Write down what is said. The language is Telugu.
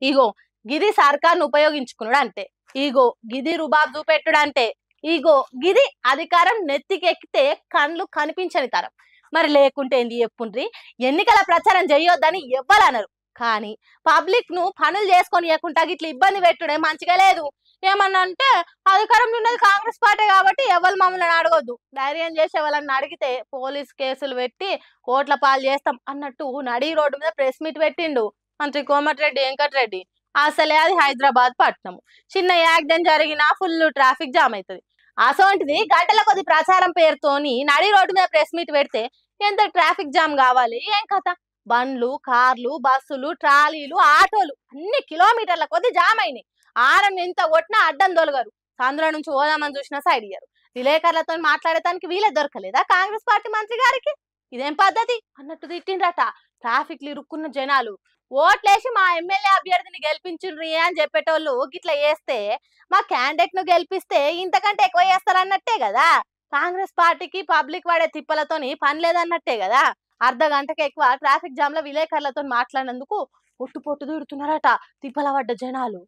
ఇగో గిది సర్కార్ను ఉపయోగించుకున్నాడు అంటే, ఇగో గిది రుబాబ్ చూపెట్టుడు అంటే, ఇగో గిది అధికారం నెత్తికెక్కితే కండ్లు కనిపించని తరం. మరి లేకుంటే ఏంది చెప్పుండ్రి? ఎన్నికల ప్రచారం చేయొద్దని ఎవ్వరనరు. కానీ పబ్లిక్ ను పనులు చేసుకొని ఇవ్వకుండా ఇట్లా ఇబ్బంది పెట్టుడే మంచిగా లేదు. ఏమన్నా అంటే అధికారంలో ఉన్నది కాంగ్రెస్ పార్టీ కాబట్టి ఎవరు మమ్మల్ని అడగొద్దు, ధైర్యం చేసే వాళ్ళని అడిగితే పోలీస్ కేసులు పెట్టి కోట్ల పాలు చేస్తాం అన్నట్టు నడి రోడ్డు మీద ప్రెస్ మీట్ పెట్టిండు మంత్రి కోమటిరెడ్డి వెంకటరెడ్డి. అసలే అది హైదరాబాద్ పట్నం, చిన్న యాక్సిడెంట్ జరిగినా ఫుల్ ట్రాఫిక్ జామ్ అవుతుంది. అసోంటిది గంటల కొద్ది ప్రచారం పేరుతోని నడి రోడ్డు మీద ప్రెస్ మీట్ పెడితే ఎంత ట్రాఫిక్ జామ్ కావాలి ఏం కథ? బండ్లు, కార్లు, బస్సులు, ట్రాలీలు, ఆటోలు అన్ని కిలోమీటర్ల కొద్ది జామ్ అయినాయి. ఆరం ఎంత కొట్టినా అడ్డం తొలగరు. ఆంధ్ర నుంచి పోదామని చూసిన సైడ్ ఇయ్యరు. విలేకరులతో మాట్లాడటానికి వీలే దొరకలేదా కాంగ్రెస్ పార్టీ మంత్రి గారికి? ఇదేం పద్ధతి అన్నట్టు తిట్టిండ్రట ట్రాఫిక్ ఇరుక్కున్న జనాలు. ఓట్లేసి మా ఎమ్మెల్యే అభ్యర్థిని గెలిపించుండ్రి అని చెప్పేటోళ్ళు గిట్లా చేస్తే మా క్యాండిడేట్ ను గెలిపిస్తే ఇంతకంటే ఎక్కువ చేస్తారన్నట్టే కదా. కాంగ్రెస్ పార్టీకి పబ్లిక్ వాడే తిప్పలతోని పని లేదన్నట్టే కదా. అర్ధ గంటకి ఎక్కువ ట్రాఫిక్ జామ్ లో విలేకరులతో మాట్లాడినందుకు పొట్టు పొట్టు తిడుతున్నారట తిప్పల పడ్డ జనాలు.